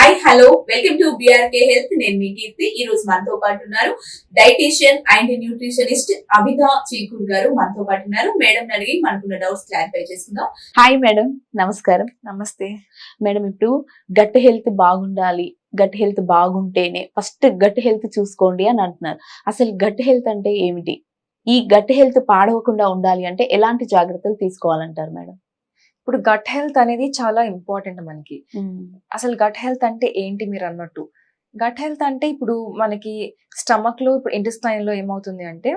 Hi hello welcome to BRK health. నేను మీ కీర్తి. ఈ రోజు మనతో పాటు ఉన్నారు డైటీషియన్ అండ్ న్యూట్రిషనిస్ట్ అభిత చీకూర్ గారు మనతో పాటు ఉన్నారు. మేడం అడిగి మనకున్న డౌట్స్ క్లారిఫై చేసుకుందాం. హాయ్ మేడం, నమస్కారం. నమస్తే మేడం, ఇప్పుడు గట్ హెల్త్ బాగుండాలి, గట్ హెల్త్ బాగుంటేనే ఫస్ట్ గట్ హెల్త్ చూసుకోండి అని అంటున్నారు. అసలు గట్ హెల్త్ అంటే ఏమిటి? ఈ గట్ హెల్త్ పాడవకుండా ఉండాలి అంటే ఎలాంటి జాగ్రత్తలు తీసుకోవాలంటారు మేడం? ఇప్పుడు గట్ హెల్త్ అనేది చాలా ఇంపార్టెంట్ మనకి. అసలు గట్ హెల్త్ అంటే ఏంటి మీరు అన్నట్టు? గట్ హెల్త్ అంటే ఇప్పుడు మనకి స్టమక్ లో, ఇప్పుడు ఇంటెస్టైన్ లో ఏమవుతుంది అంటే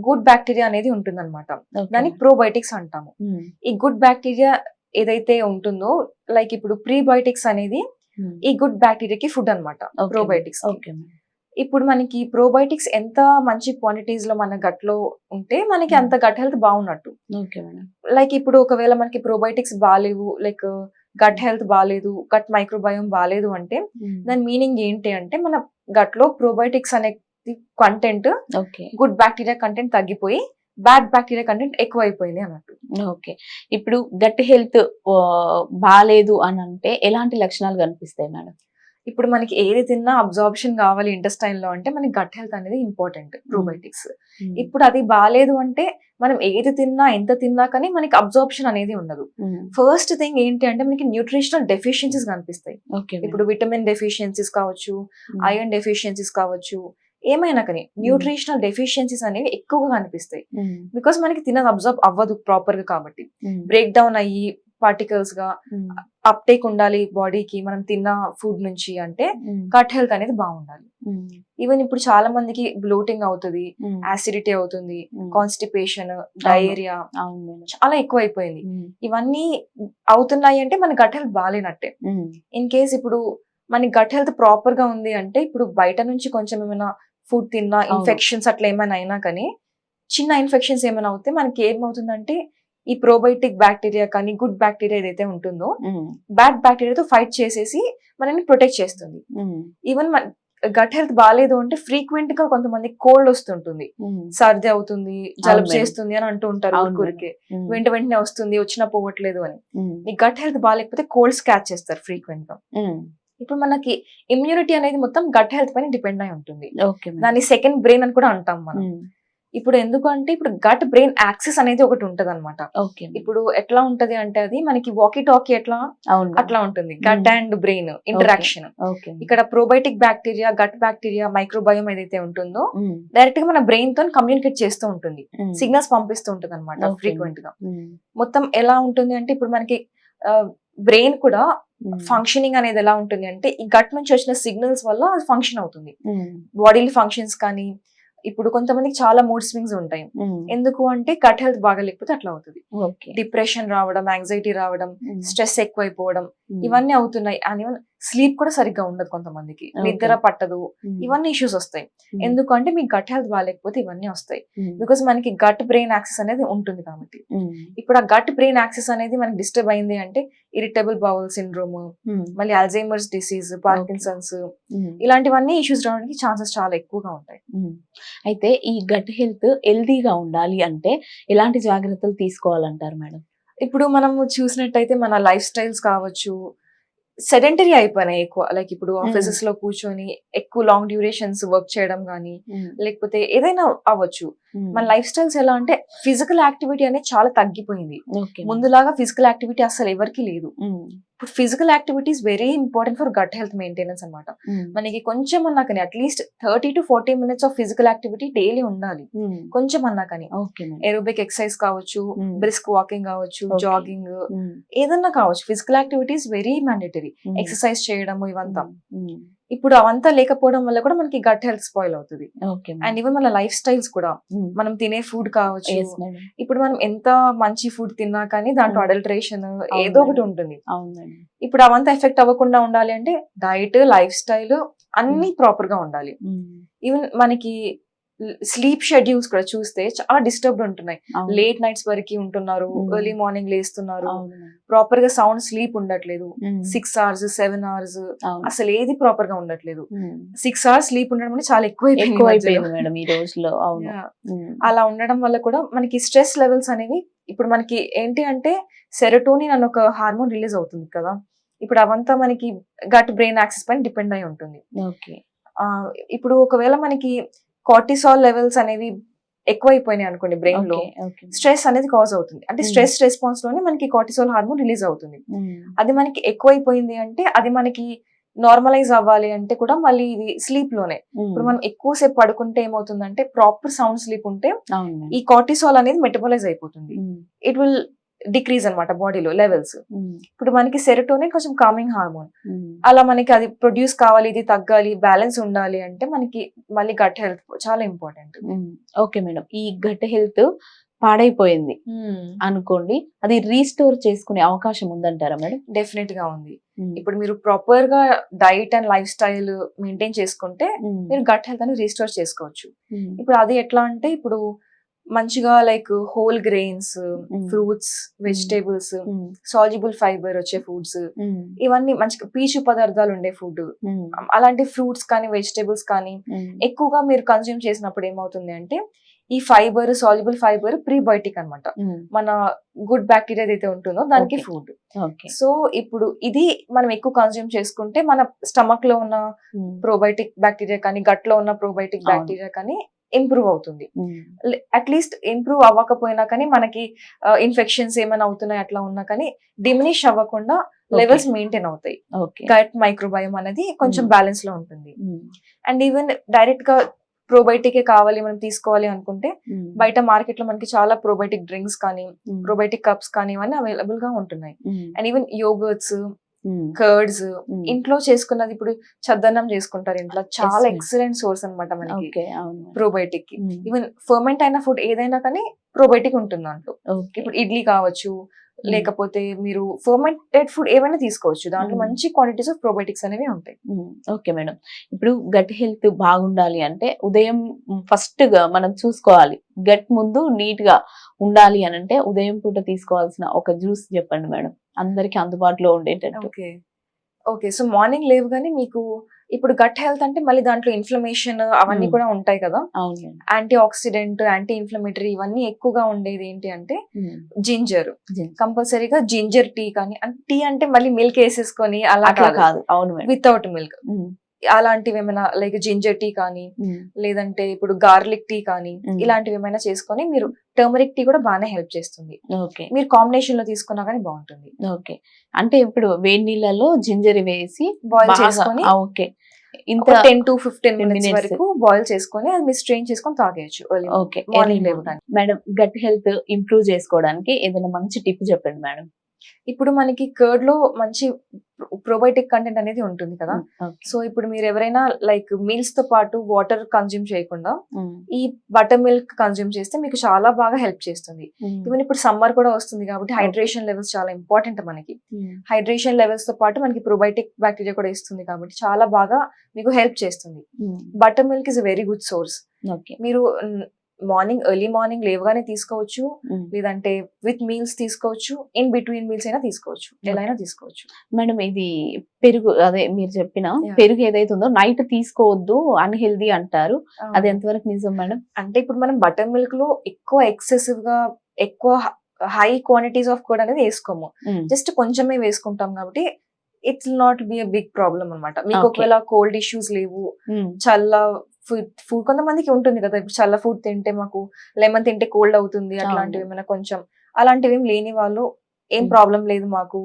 గుడ్ బ్యాక్టీరియా అనేది ఉంటుంది అనమాట. దాన్ని ప్రోబయోటిక్స్ అంటాము. ఈ గుడ్ బ్యాక్టీరియా ఏదైతే ఉంటుందో, లైక్ ఇప్పుడు ప్రీబయోటిక్స్ అనేది ఈ గుడ్ బ్యాక్టీరియాకి ఫుడ్ అనమాట. ప్రోబయోటిక్స్ ఇప్పుడు మనకి ప్రోబయోటిక్స్ ఎంత మంచి క్వాంటిటీస్ లో మన గట్ లో ఉంటే మనకి అంత గట్ హెల్త్ బాగున్నట్టు. లైక్ ఇప్పుడు ఒకవేళ మనకి ప్రోబయోటిక్స్ బాగాలేవు, లైక్ గట్ హెల్త్ బాగాలేదు, గట్ మైక్రోబయోమ్ బాగాలేదు అంటే దాని మీనింగ్ ఏంటి అంటే మన గట్ లో ప్రోబయోటిక్స్ అనే కంటెంట్, గుడ్ బ్యాక్టీరియా కంటెంట్ తగ్గిపోయి బ్యాడ్ బ్యాక్టీరియా కంటెంట్ ఎక్కువ అయిపోయింది అన్నట్టు. ఓకే, ఇప్పుడు గట్ హెల్త్ బాగాలేదు అని అంటే ఎలాంటి లక్షణాలు కనిపిస్తాయి మేడం? ఇప్పుడు మనకి ఏది తిన్నా అబ్జార్ప్షన్ కావాలి ఇంటెస్టైన్ లో అంటే మనకి గట్ హెల్త్ అనేది ఇంపార్టెంట్. ప్రోబయోటిక్స్ ఇప్పుడు అది బాగాలేదు అంటే మనం ఏది తిన్నా, ఎంత తిన్నా కానీ మనకి అబ్జార్ప్షన్ అనేది ఉండదు. ఫస్ట్ థింగ్ ఏంటి అంటే మనకి న్యూట్రిషనల్ డెఫిషియన్సీస్ కనిపిస్తాయి. ఇప్పుడు విటమిన్ డెఫిషియన్సీస్ కావచ్చు, ఐరన్ డెఫిషియన్సీస్ కావచ్చు, ఏమైనా కానీ న్యూట్రిషనల్ డెఫిషియన్సీస్ అనేవి ఎక్కువగా కనిపిస్తాయి. బికాస్ మనకి తినది అబ్జర్వ్ అవ్వదు ప్రాపర్ గా, కాబట్టి బ్రేక్ డౌన్ అయ్యి పార్టికల్స్ గా అప్టేక్ ఉండాలి బాడీకి మనం తిన్న ఫుడ్ నుంచి అంటే గట్ హెల్త్ అనేది బాగుండాలి. ఈవెన్ ఇప్పుడు చాలా మందికి బ్లోటింగ్ అవుతుంది, యాసిడిటీ అవుతుంది, కాన్స్టిపేషన్, డయేరియా చాలా ఎక్కువ అయిపోయింది. ఇవన్నీ అవుతున్నాయి అంటే మన గట్ హెల్త్ బాగాలేనట్టే. ఇన్ కేస్ ఇప్పుడు మన గట్ హెల్త్ ప్రాపర్ గా ఉంది అంటే ఇప్పుడు బయట నుంచి కొంచెం ఏమైనా ఫుడ్ తిన్నా, ఇన్ఫెక్షన్స్ అట్లా ఏమైనా అయినా కానీ, చిన్న ఇన్ఫెక్షన్స్ ఏమైనా అవుతే మనకి ఏమవుతుందంటే ఈ ప్రోబయోటిక్ బ్యాక్టీరియా కానీ గుడ్ బ్యాక్టీరియా ఏదైతే ఉంటుందో బ్యాడ్ బ్యాక్టీరియాతో ఫైట్ చేసేసి మనల్ని ప్రొటెక్ట్ చేస్తుంది. ఈవెన్ గట్ హెల్త్ బాగాలేదు అంటే ఫ్రీక్వెంట్ గా కొంతమంది కోల్డ్ వస్తుంటుంది, సర్ది అవుతుంది, జలుబు చేస్తుంది అని అంటూ ఉంటారు. ఊరికే వెంట వెంటనే వస్తుంది, వచ్చినా పోవట్లేదు అని. ఈ గట్ హెల్త్ బాగాలేకపోతే కోల్డ్స్ క్యాచ్ చేస్తారు ఫ్రీక్వెంట్ గా. ఇప్పుడు మనకి ఇమ్యూనిటీ అనేది మొత్తం గట్ హెల్త్ పైన డిపెండ్ అయి ఉంటుంది. దాన్ని సెకండ్ బ్రెయిన్ అని కూడా అంటాం మనం. ఇప్పుడు ఎందుకు అంటే ఇప్పుడు గట్ బ్రెయిన్ యాక్సిస్ అనేది ఒకటి ఉంటది అనమాట. ఇప్పుడు ఎట్లా ఉంటది అంటే అది మనకి వాకీ టాకీ ఎట్లా అట్లా ఉంటుంది గట్ అండ్ బ్రెయిన్ ఇంటరాక్షన్. ఇక్కడ probiotic bacteria, gut bacteria, microbiome ఏదైతే ఉంటుందో డైరెక్ట్ గా మన బ్రెయిన్ తో కమ్యూనికేట్ చేస్తూ ఉంటుంది, సిగ్నల్స్ పంపిస్తూ ఉంటుంది అనమాట ఫ్రీక్వెంట్ గా. మొత్తం ఎలా ఉంటుంది అంటే ఇప్పుడు మనకి బ్రెయిన్ కూడా ఫంక్షనింగ్ అనేది ఎలా ఉంటుంది అంటే ఈ గట్ నుంచి వచ్చిన సిగ్నల్స్ వల్ల అది ఫంక్షన్ అవుతుంది. బాడీలో ఫంక్షన్స్ కానీ, ఇప్పుడు కొంతమందికి చాలా మూడ్ స్వింగ్స్ ఉంటాయి. ఎందుకు అంటే గట్ హెల్త్ బాగా లేకపోతే అట్లా అవుతుంది. డిప్రెషన్ రావడం, యాంగ్జైటీ రావడం, స్ట్రెస్ ఎక్కువైపోవడం, ఇవన్నీ అవుతున్నాయి. అండ్ ఈవెన్ స్లీప్ కూడా సరిగ్గా ఉండదు కొంతమందికి, నిద్ర పట్టదు, ఇవన్నీ ఇష్యూస్ వస్తాయి. ఎందుకంటే మీకు గట్ హెల్త్ బాగాలేకపోతే ఇవన్నీ వస్తాయి. బికాస్ మనకి గట్ బ్రెయిన్ యాక్సెస్ అనేది ఉంటుంది కాబట్టి. ఇప్పుడు ఆ గట్ బ్రెయిన్ యాక్సెస్ అనేది మనకి డిస్టర్బ్ అయింది అంటే ఇరిటబుల్ బౌల్ సిండ్రోమ్, మళ్ళీ అల్జైమర్స్ డిసీజ్, పార్కిన్సన్స్, ఇలాంటివన్నీ ఇష్యూస్ రావడానికి ఛాన్సెస్ చాలా ఎక్కువగా ఉంటాయి. అయితే ఈ గట్ హెల్త్ హెల్తీగా ఉండాలి అంటే ఎలాంటి జాగ్రత్తలు తీసుకోవాలంటారు మేడం? ఇప్పుడు మనము చూసినట్టయితే మన లైఫ్ స్టైల్స్ కావచ్చు, సెడెంటరీ అయిపోయినాయి ఎక్కువ. లైక్ ఇప్పుడు ఆఫీసెస్ లో కూర్చొని ఎక్కువ లాంగ్ డ్యూరేషన్స్ వర్క్ చేయడం కానీ, లేకపోతే ఏదైనా అవ్వచ్చు. మన లైఫ్ స్టైల్స్ ఎలా అంటే ఫిజికల్ యాక్టివిటీ అనేది చాలా తగ్గిపోయింది. ముందులాగా ఫిజికల్ యాక్టివిటీ అసలు ఎవరికి లేదు. ఇప్పుడు physical activity is very important for gut health maintenance అనమాట. మనకి కొంచెం అన్నా కానీ at least 30 to 40 minutes of physical activity daily ఉండాలి. కొంచెం అన్నా కానీ ఏరోబిక్ ఎక్సర్సైజ్ కావచ్చు, బ్రిస్క్ వాకింగ్ కావచ్చు, జాగింగ్, ఏదన్నా కావచ్చు. Physical activity is very mandatory. Exercise చేయడము ఇవంతా. ఇప్పుడు అవంతా లేకపోవడం వల్ల కూడా మనకి గట్ హెల్త్ స్పాయిల్ అవుతుంది. అండ్ ఈవెన్ మన లైఫ్ స్టైల్స్ కూడా, మనం తినే ఫుడ్ కావచ్చు. ఇప్పుడు మనం ఎంత మంచి ఫుడ్ తిన్నా కానీ దాంట్లో అడల్టరేషన్ ఏదో ఒకటి ఉంటుంది. ఇప్పుడు అవంతా ఎఫెక్ట్ అవ్వకుండా ఉండాలి అంటే డైట్, లైఫ్ స్టైల్ అన్ని ప్రాపర్ గా ఉండాలి. ఈవెన్ మనకి స్లీప్ షెడ్యూల్స్ కూడా చూస్తే చాలా డిస్టర్బ్డ్ ఉంటున్నాయి. లేట్ నైట్స్ వరకు ఉంటున్నారు, ఎర్లీ మార్నింగ్ లేస్తున్నారు, ప్రాపర్ గా సౌండ్ స్లీప్ ఉండట్లేదు. 6 hours 7 hours అసలు ఏది ప్రాపర్ గా ఉండట్లేదు. 6 hours స్లీప్ ఉండడం అంటే చాలా ఎక్కువైపోయింది ఈ రోజులో. అలా ఉండడం వల్ల కూడా మనకి స్ట్రెస్ లెవెల్స్ అనేవి, ఇప్పుడు మనకి ఏంటి అంటే సెరోటోనిన్ అన్న ఒక హార్మోన్ రిలీజ్ అవుతుంది కదా. ఇప్పుడు అవంతా మనకి గట్ బ్రెయిన్ యాక్సిస్ పైన డిపెండ్ అయి ఉంటుంది. ఓకే. ఇప్పుడు ఒకవేళ మనకి కార్టిసాల్ లెవెల్స్ అనేవి ఎక్కువైపోయినాయి అనుకోండి బ్రెయిన్ లో, ఓకే. ఓకే. స్ట్రెస్ అనేది కాజ్ అవుతుంది. అంటే స్ట్రెస్ రెస్పాన్స్ లోనే మనకి కార్టిసాల్ హార్మోన్ రిలీజ్ అవుతుంది. అది మనకి ఎక్కువైపోయింది అంటే అది మనకి నార్మలైజ్ అవ్వాలి అంటే కూడా మళ్ళీ ఇది స్లీప్ లోనే. ఇప్పుడు మనం ఎక్కువసేపు పడుకుంటే ఏమవుతుందంటే ప్రాపర్ సౌండ్ స్లీప్ ఉంటే అవును. ఈ కార్టిసాల్ అనేది మెటబలైజ్ అయిపోతుంది. ఇట్ విల్ డిక్రీజ్ అనమాట బాడీలో లెవెల్స్. ఇప్పుడు మనకి సెరోటోనిన్ కొంచెం కామింగ్ హార్మోన్, అలా మనకి అది ప్రొడ్యూస్ కావాలి, ఇది తగ్గాలి, బ్యాలెన్స్ ఉండాలి అంటే మనకి మళ్ళీ గట్ హెల్త్ చాలా ఇంపార్టెంట్. ఓకే మేడం, ఈ గట్ హెల్త్ పాడైపోయింది అనుకోండి, అది రీస్టోర్ చేసుకునే అవకాశం ఉందంటారా మేడం? డెఫినెట్ గా ఉంది. ఇప్పుడు మీరు ప్రాపర్ గా diet and life style maintain చేసుకుంటే మీరు గట్ హెల్త్ అని రీస్టోర్ చేసుకోవచ్చు. ఇప్పుడు అది ఎట్లా అంటే ఇప్పుడు మంచిగా like whole grains, fruits, vegetables, soluble fibre వచ్చే ఫుడ్స్, ఇవన్నీ మంచిగా పీచు పదార్థాలు ఉండే ఫుడ్, అలాంటి ఫ్రూట్స్ కానీ వెజిటేబుల్స్ కానీ ఎక్కువగా మీరు కన్స్యూమ్ చేసినప్పుడు ఏమవుతుంది అంటే ఈ ఫైబర్, సాల్యుబుల్ ఫైబర్ ప్రీబయోటిక్ అన్నమాట. మన గుడ్ బ్యాక్టీరియా ఏదైతే ఉంటుందో దానికి ఫుడ్. సో ఇప్పుడు ఇది మనం ఎక్కువ కన్స్యూమ్ చేసుకుంటే మన స్టమక్ లో ఉన్న ప్రోబయోటిక్ బ్యాక్టీరియా కానీ గట్ లో ఉన్న ప్రోబయోటిక్ బ్యాక్టీరియా కానీ ఇంప్రూవ్ అవుతుంది. అట్లీస్ట్ ఇంప్రూవ్ అవ్వకపోయినా కానీ మనకి ఇన్ఫెక్షన్స్ ఏమైనా అవుతున్నాయి అట్లా ఉన్నా కానీ డిమినిష్ అవ్వకుండా లెవెల్స్ మెయింటైన్ అవుతాయి. గట్ మైక్రోబయోమ్ అనేది కొంచెం బ్యాలెన్స్ లో ఉంటుంది. అండ్ ఈవెన్ డైరెక్ట్ గా ప్రోబయోటిక్ కావాలి మనం తీసుకోవాలి అనుకుంటే బయట మార్కెట్ లో మనకి చాలా ప్రోబయోటిక్ డ్రింక్స్ కానీ ప్రోబయోటిక్ కప్స్ కానీ ఇవన్నీ అవైలబుల్ గా ఉంటున్నాయి. అండ్ ఈవెన్ యోగర్ట్స్, కర్డ్స్, ఇంట్లో చేసుకున్నది ఇప్పుడు చద్దన్నం చేసుకుంటారు ఇంట్లో, చాలా ఎక్సలెంట్ సోర్స్ అనమాట మనకి ప్రోబయోటిక్ కి. ఈవెన్ ఫర్మెంట్ అయిన ఫుడ్ ఏదైనా కానీ ప్రోబయోటిక్ ఉంటుంది దాంట్లో. ఇప్పుడు ఇడ్లీ కావచ్చు, లేకపోతే మీరు ఫర్మెంటెడ్ ఫుడ్ ఏమైనా తీసుకోవచ్చు, దాంట్లో మంచి క్వాంటిటీస్ ఆఫ్ ప్రోబయోటిక్స్ అనేవి ఉంటాయి. ఓకే మేడం, ఇప్పుడు గట్ హెల్త్ బాగుండాలి అంటే ఉదయం ఫస్ట్ గా మనం చూసుకోవాలి, గట్ ముందు నీట్ గా ఉండాలి అని అంటే ఉదయం పూట తీసుకోవాల్సిన ఒక జ్యూస్ చెప్పండి మేడం, అందరికి అందుబాటులో ఉండేటట్టు. ఓకే, సో మార్నింగ్ లేవగానే మీకు ఇప్పుడు గట్ హెల్త్ అంటే మళ్ళీ దాంట్లో ఇన్ఫ్లమేషన్ అవన్నీ కూడా ఉంటాయి కదా, యాంటీ ఆక్సిడెంట్, యాంటీ ఇన్ఫ్లమేటరీ ఇవన్నీ ఎక్కువగా ఉండేది ఏంటి అంటే జింజర్. కంపల్సరీగా జింజర్ టీ కానీ, టీ అంటే మళ్ళీ మిల్క్ వేసేసుకొని అలా కాదు, వితౌట్ మిల్క్, అలాంటివి ఏమైనా లైక్ జింజర్ టీ కానీ లేదంటే ఇప్పుడు గార్లిక్ టీ కానీ ఇలాంటివి ఏమైనా చేసుకొని మీరు, టర్మరిక్ టీ కూడా బాగానే హెల్ప్ చేస్తుంది, మీరు కాంబినేషన్ లో తీసుకున్నా కానీ బాగుంటుంది. ఓకే, అంటే ఇప్పుడు వేడి నీళ్ళలో జింజర్ వేసి బాయిల్ చేసుకొని ఓకే ఇంత 10 to 15 minutes వరకు బాయిల్ చేసుకొని అది మీరు స్ట్రెయిన్ చేసుకొని తాగేయచ్చు. ఓకే, మార్నింగ్ లేవగానే. మేడం, గట్ హెల్త్ ఇంప్రూవ్ చేసుకోవడానికి ఏదైనా మంచి టిప్ చెప్పండి మేడం. ఇప్పుడు మనకి కర్డ్ లో మంచి ప్రోబయోటిక్ కంటెంట్ అనేది ఉంటుంది కదా, సో ఇప్పుడు మీరు ఎవరైనా లైక్ మీల్స్ తో పాటు వాటర్ కన్జ్యూమ్ చేయకుండా ఈ బటర్ మిల్క్ కన్జ్యూమ్ చేస్తే మీకు చాలా బాగా హెల్ప్ చేస్తుంది. ఈవెన్ ఇప్పుడు సమ్మర్ కూడా వస్తుంది కాబట్టి హైడ్రేషన్ లెవెల్స్ చాలా ఇంపార్టెంట్ మనకి. హైడ్రేషన్ లెవెల్స్ తో పాటు మనకి ప్రోబయోటిక్ బ్యాక్టీరియా కూడా ఇస్తుంది కాబట్టి చాలా బాగా మీకు హెల్ప్ చేస్తుంది. Butter milk is a very good source. మీరు మార్నింగ్ ఎర్లీ మార్నింగ్ లేవగానే తీసుకోవచ్చు, లేదంటే విత్ మీల్స్ తీసుకోవచ్చు, ఇన్ బిట్వీన్ మీల్స్ అయినా తీసుకోవచ్చు, ఎలా అయినా తీసుకోవచ్చు. మేడం, ఇది పెరుగు, అదే మీరు చెప్పిన పెరుగు ఏదైతే ఉందో నైట్ తీసుకోవద్దు అన్హెల్దీ అంటారు, అది ఎంతవరకు నిజం మేడం? అంటే ఇప్పుడు మనం బటర్ మిల్క్ లో ఎక్కువ ఎక్సెసివ్ గా ఎక్కువ హై క్వాంటిటీస్ ఆఫ్ కర్డ్ అనేది వేసుకోము, జస్ట్ కొంచెమే వేసుకుంటాం కాబట్టి it's not be a big problem అనమాట. మీకు ఒకవేళ కోల్డ్ ఇష్యూస్ లేవు, చల్ల ఫుడ్ కొంతమందికి ఉంటుంది కదా, ఇప్పుడు చల్ల ఫుడ్ తింటే మాకు లెమన్ తింటే కోల్డ్ అవుతుంది అట్లాంటివి ఏమైనా కొంచెం అలాంటివి ఏం లేని వాళ్ళు ఏం ప్రాబ్లం లేదు మాకు,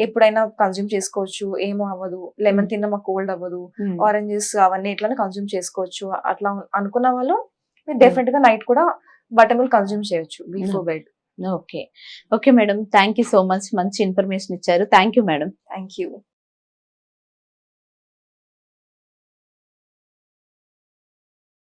ఎప్పుడైనా కన్జ్యూమ్ చేసుకోవచ్చు, ఏమో అవ్వదు, లెమన్ తిన్నా మాకు కోల్డ్ అవ్వదు, ఆరెంజెస్ అవన్నీ ఎట్లా కన్జ్యూమ్ చేసుకోవచ్చు అట్లా అనుకున్న వాళ్ళు మీరు డెఫినెట్ గా నైట్ కూడా బటర్ మిల్క్ కన్జ్యూమ్ చేయొచ్చు before bed. Okay, okay madam, thank you so much, మంచి ఇన్ఫర్మేషన్ ఇచ్చారు. Thank you madam. Thank you.